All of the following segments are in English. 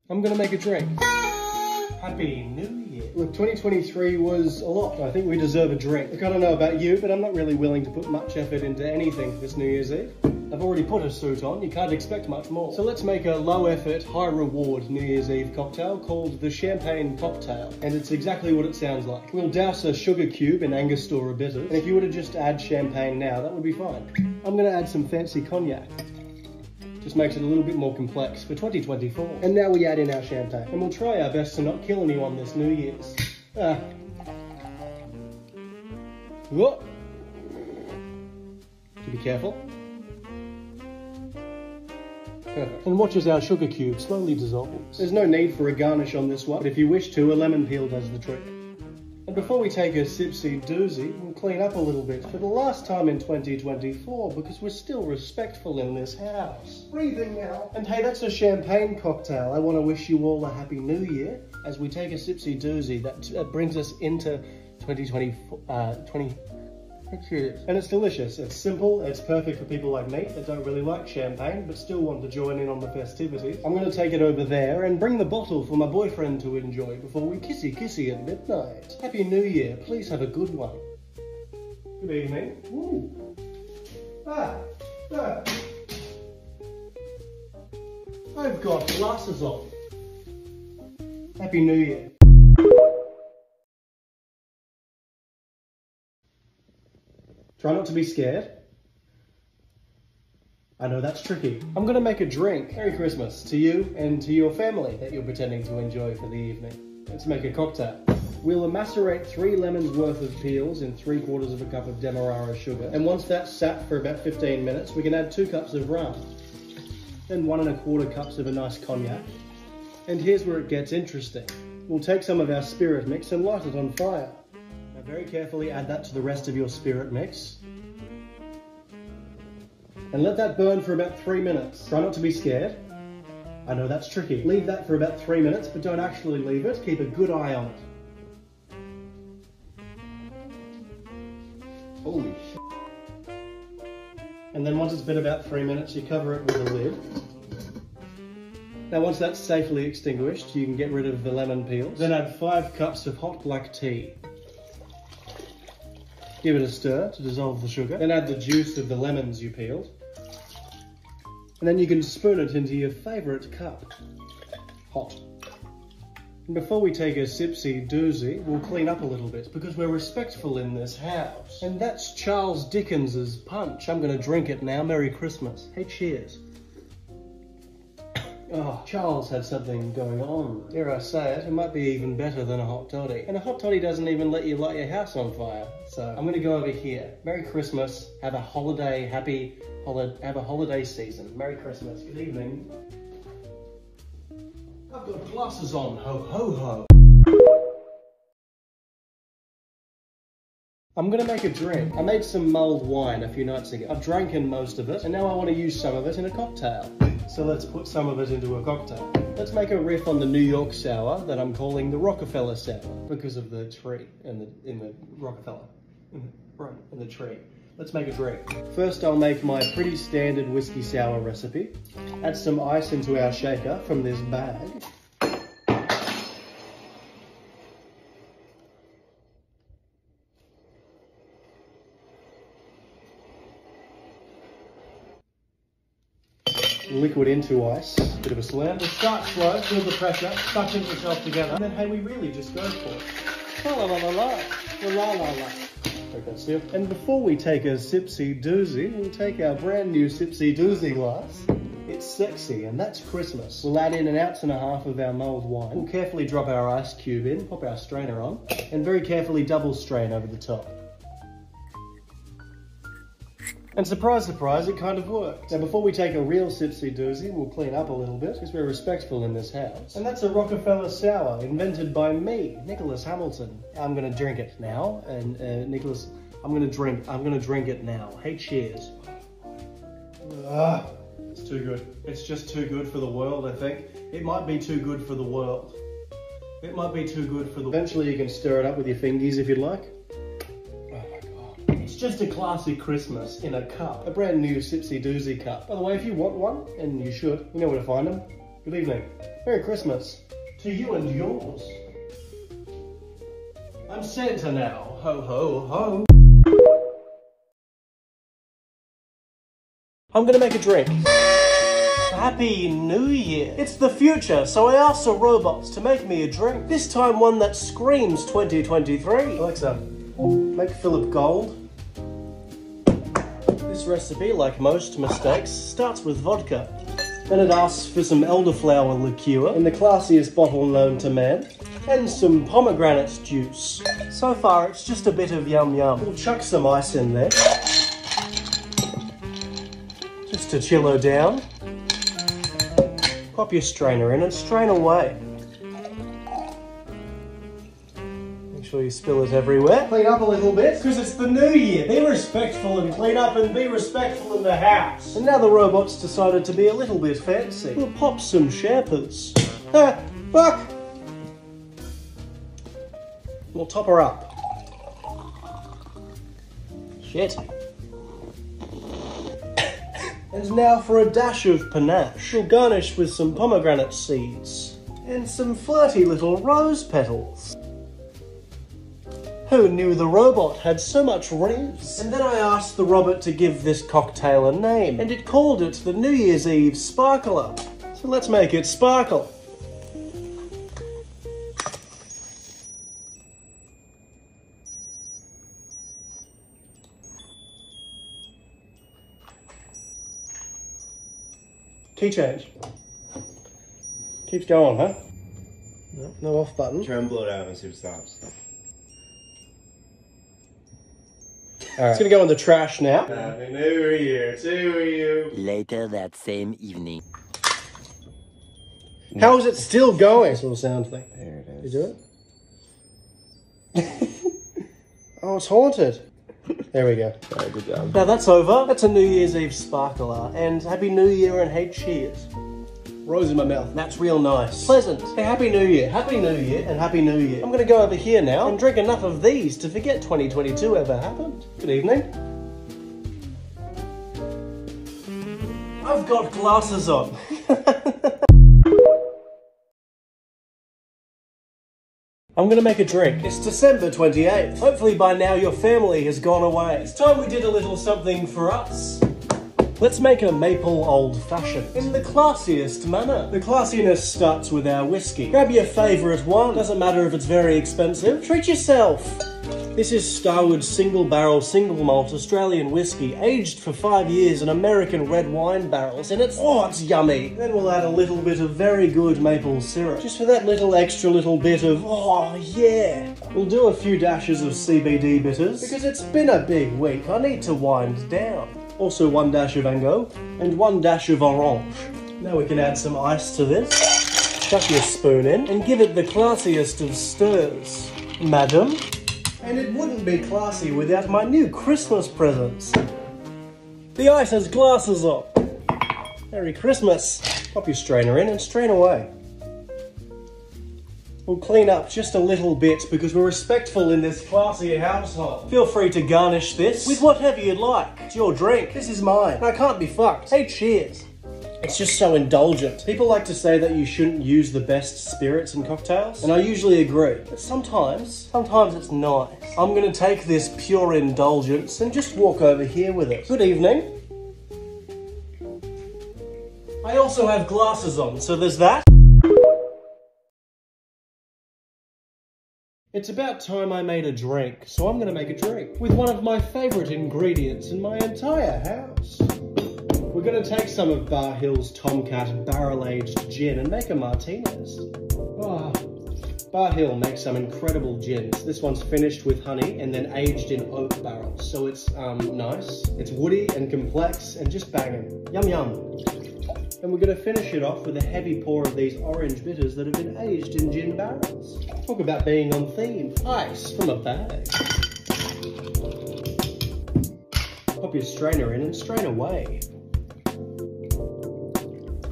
I'm gonna make a drink. Happy New Year. Look, 2023 was a lot. I think we deserve a drink. Look, I don't know about you, but I'm not really willing to put much effort into anything this New Year's Eve. I've already put a suit on, you can't expect much more. So let's make a low effort, high reward New Year's Eve cocktail called the Champagne Cocktail. And it's exactly what it sounds like. We'll douse a sugar cube in Angostura bitters, and if you were to just add champagne now, that would be fine. I'm gonna add some fancy cognac. Just makes it a little bit more complex for 2024. And now we add in our champagne. And we'll try our best to not kill anyone this New Year's. Whoa. Be careful. Perfect. And watch as our sugar cube slowly dissolves. There's no need for a garnish on this one, but if you wish to, a lemon peel does the trick. And before we take a sipsy doozy, we'll clean up a little bit for the last time in 2024 because we're still respectful in this house. Breathing now. And hey, that's a champagne cocktail. I want to wish you all a happy new year as we take a sipsy doozy that brings us into 2024. And it's delicious. It's simple. It's perfect for people like me that don't really like champagne but still want to join in on the festivities. I'm going to take it over there and bring the bottle for my boyfriend to enjoy before we kissy at midnight. Happy New Year. Please have a good one. Good evening. Ooh. I've got glasses on. Happy New Year. Try not to be scared. I know that's tricky. I'm gonna make a drink. Merry Christmas to you and to your family that you're pretending to enjoy for the evening. Let's make a cocktail. We'll macerate 3 lemons worth of peels in 3/4 of a cup of Demerara sugar. And once that's sat for about 15 minutes, we can add 2 cups of rum. Then 1 1/4 cups of a nice cognac. And here's where it gets interesting. We'll take some of our spirit mix and light it on fire. Very carefully add that to the rest of your spirit mix. And let that burn for about 3 minutes. Try not to be scared. I know that's tricky. Leave that for about 3 minutes, but don't actually leave it. Keep a good eye on it. Holy shit. And then once it's been about 3 minutes, you cover it with a lid. Now once that's safely extinguished, you can get rid of the lemon peels. Then add 5 cups of hot black tea. Give it a stir to dissolve the sugar. Then add the juice of the lemons you peeled. And then you can spoon it into your favourite cup. Hot. And before we take a sipsy doozy, we'll clean up a little bit because we're respectful in this house. And that's Charles Dickens's punch. I'm gonna drink it now. Merry Christmas. Hey, cheers. Oh, Charles had something going on. Dare I say it, it might be even better than a hot toddy. And a hot toddy doesn't even let you light your house on fire. So I'm gonna go over here. Merry Christmas, have a holiday, have a holiday season. Merry Christmas, good evening. I've got glasses on, ho ho ho. I'm gonna make a drink. I made some mulled wine a few nights ago. I've drank most of it, and now I want to use some of it in a cocktail. So let's put some of it into a cocktail. Let's make a riff on the New York sour that I'm calling the Rockefeller sour because of the tree in the Rockefeller, in the tree. Let's make a drink. First, I'll make my pretty standard whiskey sour recipe. Add some ice into our shaker from this bag. Liquid into ice, bit of a slam. We'll start slow, build the pressure, suck yourself together, and then hey, we really just go for it. La la la la la, la la la. Take that sip. And before we take a sipsy doozy, we'll take our brand new sipsy doozy glass. It's sexy, and that's Christmas. We'll add in 1.5 ounces of our mulled wine. We'll carefully drop our ice cube in, pop our strainer on, and very carefully double strain over the top. And surprise, surprise, it kind of worked. Now before we take a real sipsy doozy, we'll clean up a little bit because we're respectful in this house. And that's a Rockefeller sour invented by me, Nicholas Hamilton. I'm gonna drink it now. And Nicholas, I'm gonna drink it now. Hey, cheers. It's too good. It's just too good for the world, I think. It might be too good for the world. It might be too good for the... Eventually you can stir it up with your fingies if you'd like. It's just a classy Christmas in a cup. A brand new sipsy doozy cup. By the way, if you want one, and you should, you know where to find them. Good evening. Merry Christmas. To you and yours. I'm Santa now. Ho, ho, ho. I'm gonna make a drink. Happy New Year. It's the future, so I asked the robots to make me a drink. This time one that screams 2023. Alexa, make Philip Gold. This recipe, like most mistakes, starts with vodka. Then it asks for some elderflower liqueur, in the classiest bottle known to man, and some pomegranate juice. So far, it's just a bit of yum yum. We'll chuck some ice in there, just to chill her down. Pop your strainer in and strain away. Make sure you spill it everywhere. Clean up a little bit, because it's the new year. Be respectful and clean up and be respectful in the house. And now the robots decided to be a little bit fancy. We'll pop some Sherpas. Ah, fuck! We'll top her up. Shit. And now for a dash of panache. We'll garnish with some pomegranate seeds and some flirty little rose petals. Who knew the robot had so much revs? And then I asked the robot to give this cocktail a name, and it called it the New Year's Eve Sparkler. So let's make it sparkle. Key change. Keeps going, huh? No, no off button. Try and blow it out and see if it stops. Alright. It's gonna go in the trash now. Happy New Year to you. Later that same evening. How is it still going? This little sound thing. There it is. You do it? Oh, it's haunted. There we go. Alright, good job. Now that's over. That's a New Year's Eve sparkler. And Happy New Year and hey, cheers. Rose in my mouth. That's real nice. Pleasant. Hey, Happy New Year. Happy New Year and Happy New Year. I'm gonna go over here now and drink enough of these to forget 2022 ever happened. Good evening. I've got glasses on. I'm gonna make a drink. It's December 28th. Hopefully by now your family has gone away. It's time we did a little something for us. Let's make a maple old-fashioned in the classiest manner. The classiness starts with our whiskey. Grab your favourite one. Doesn't matter if it's very expensive. Treat yourself. This is Starwood single barrel, single malt Australian whiskey, aged for 5 years in American red wine barrels, and it's yummy. Then we'll add a little bit of very good maple syrup, just for that little extra little bit of, oh yeah. We'll do a few dashes of CBD bitters, because it's been a big week, I need to wind down. Also 1 dash of Ango, and 1 dash of Orange. Now we can add some ice to this, chuck your spoon in, and give it the classiest of stirs. Madam? And it wouldn't be classy without my new Christmas presents. The ice has glasses on. Merry Christmas. Pop your strainer in and strain away. We'll clean up just a little bit because we're respectful in this classy household. Feel free to garnish this with whatever you'd like. It's your drink. This is mine. And I can't be fucked. Hey, cheers. It's just so indulgent. People like to say that you shouldn't use the best spirits in cocktails, and I usually agree. But sometimes it's nice. I'm gonna take this pure indulgence and just walk over here with it. Good evening. I also have glasses on, so there's that. It's about time I made a drink, so I'm gonna make a drink with one of my favorite ingredients in my entire house. We're gonna take some of Bar Hill's Tomcat barrel-aged gin and make a Martinez. Oh, Bar Hill makes some incredible gins. This one's finished with honey and then aged in oak barrels. So it's nice, it's woody and complex and just banging. Yum yum. And we're gonna finish it off with a heavy pour of these orange bitters that have been aged in gin barrels. Talk about being on theme. Ice from a bag. Pop your strainer in and strain away.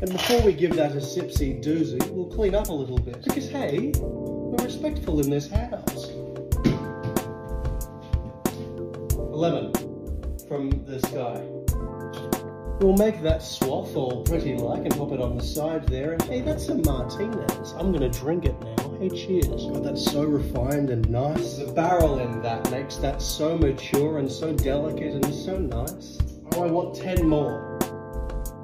And before we give that a sipsy doozy, we'll clean up a little bit. Because hey, we're respectful in this house. A lemon from this guy. We'll make that swath all pretty like and pop it on the side there. And hey, that's some Martinez. I'm gonna drink it now. Hey, cheers. Oh, that's so refined and nice. The barrel in that makes that so mature and so delicate and so nice. Oh, I want 10 more.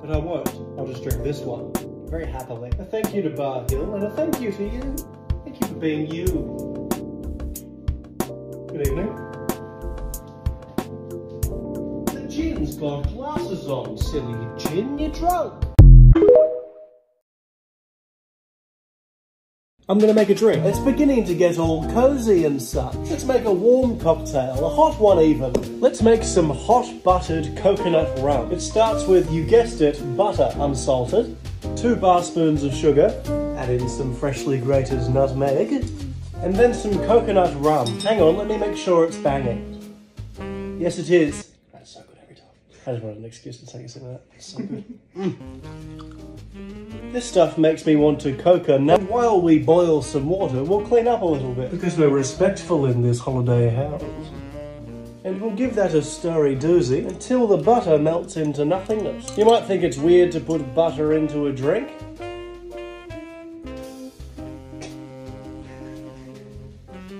But I won't. I'll just drink this one. Very happily. A thank you to Bar Hill and a thank you to you. Thank you for being you. Good evening. The gin's got glasses on, silly gin. You're drunk. I'm gonna make a drink. It's beginning to get all cozy and such. Let's make a warm cocktail, a hot one even. Let's make some hot buttered coconut rum. It starts with, you guessed it, butter unsalted, 2 bar spoons of sugar, add in some freshly grated nutmeg, and then some coconut rum. Hang on, let me make sure it's banging. Yes, it is. That's so good every time. I just wanted an excuse to take a sip of that. It's so good. This stuff makes me want to coca. Now, while we boil some water, we'll clean up a little bit, because we're respectful in this holiday house. And we'll give that a stirry doozy until the butter melts into nothingness. You might think it's weird to put butter into a drink.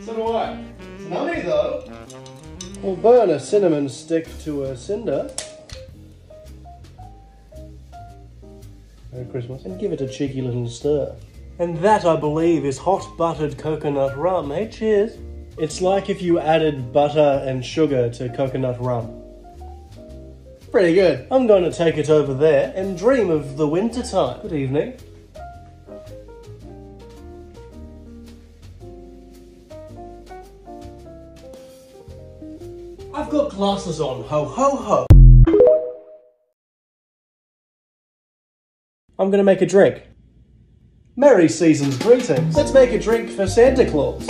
So do I. It's nummy though. We'll burn a cinnamon stick to a cinder. Merry Christmas. And give it a cheeky little stir. And that, I believe, is hot buttered coconut rum. Hey, cheers. It's like if you added butter and sugar to coconut rum. Pretty good. I'm going to take it over there and dream of the winter time. Good evening. I've got glasses on. Ho, ho, ho. I'm gonna make a drink. Merry season's greetings. Let's make a drink for Santa Claus.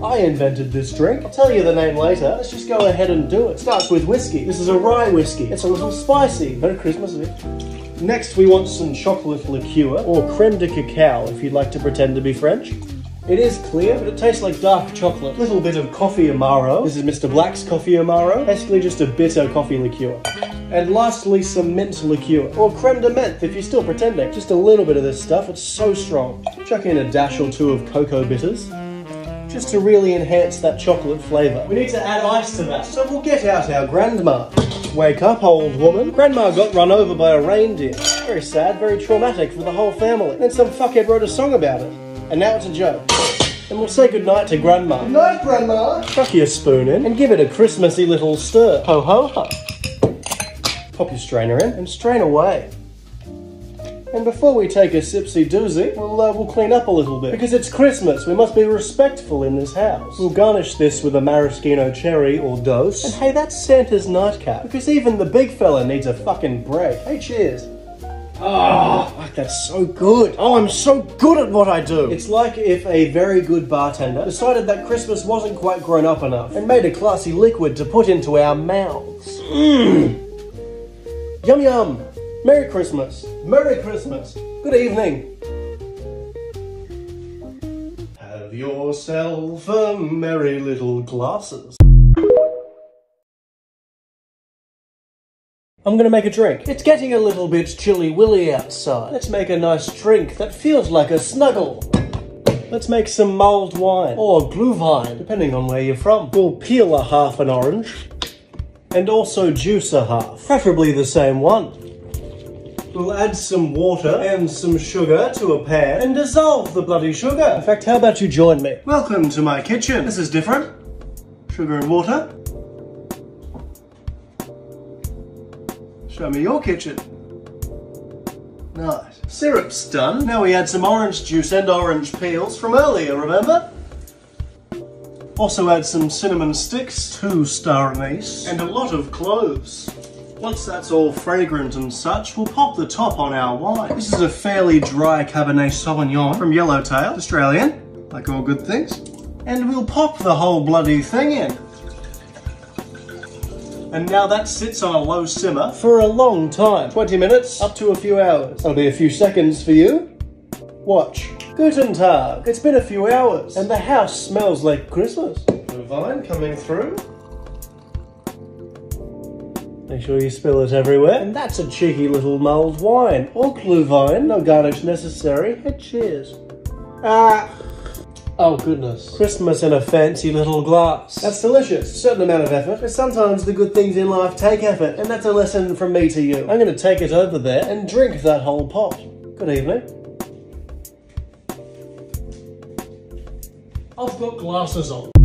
I invented this drink. I'll tell you the name later. Let's just go ahead and do it. Starts with whiskey. This is a rye whiskey. It's a little spicy. Very Christmassy. Next, we want some chocolate liqueur, or creme de cacao if you'd like to pretend to be French. It is clear, but it tastes like dark chocolate. Little bit of coffee amaro. This is Mr. Black's coffee amaro. Basically just a bitter coffee liqueur. And lastly, some mint liqueur, or creme de menthe if you're still pretending. Just a little bit of this stuff, it's so strong. Chuck in a dash or 2 of cocoa bitters, just to really enhance that chocolate flavour. We need to add ice to that, so we'll get out our grandma. Wake up, old woman. Grandma got run over by a reindeer. Very sad, very traumatic for the whole family. And then some fuckhead wrote a song about it. And now it's a joke. And we'll say goodnight to Grandma. Good night, Grandma. Chuck your spoon in and give it a Christmassy little stir. Ho, ho, ho. Pop your strainer in and strain away. And before we take a sipsy doozy, we'll clean up a little bit. Because it's Christmas, we must be respectful in this house. We'll garnish this with a maraschino cherry or dose. And hey, that's Santa's nightcap. Because even the big fella needs a fucking break. Hey, cheers. Oh, fuck, that's so good. Oh, I'm so good at what I do. It's like if a very good bartender decided that Christmas wasn't quite grown up enough and made a classy liquid to put into our mouths. Mmm. Yum yum. Merry Christmas. Merry Christmas. Good evening. Have yourself a merry little glasses. I'm gonna make a drink. It's getting a little bit chilly-willy outside. Let's make a nice drink that feels like a snuggle. Let's make some mulled wine, or glühwein, depending on where you're from. We'll peel a half an orange, and also juice a half, preferably the same one. We'll add some water and some sugar to a pan and dissolve the bloody sugar. In fact, how about you join me? Welcome to my kitchen. This is different. Sugar and water. Show me your kitchen. Nice. Syrup's done. Now we add some orange juice and orange peels from earlier, remember? Also add some cinnamon sticks, 2 star anise, and a lot of cloves. Once that's all fragrant and such, we'll pop the top on our wine. This is a fairly dry Cabernet Sauvignon from Yellowtail, Australian, like all good things. And we'll pop the whole bloody thing in. And now that sits on a low simmer for a long time. 20 minutes, up to a few hours. That'll be a few seconds for you. Watch. Guten Tag. It's been a few hours, and the house smells like Christmas. The vine coming through. Make sure you spill it everywhere. And that's a cheeky little mulled wine. Or Glühwein. No garnish necessary. And cheers. Oh goodness. Christmas in a fancy little glass. That's delicious. A certain amount of effort. But sometimes the good things in life take effort. And that's a lesson from me to you. I'm going to take it over there and drink that whole pot. Good evening. I've got glasses on.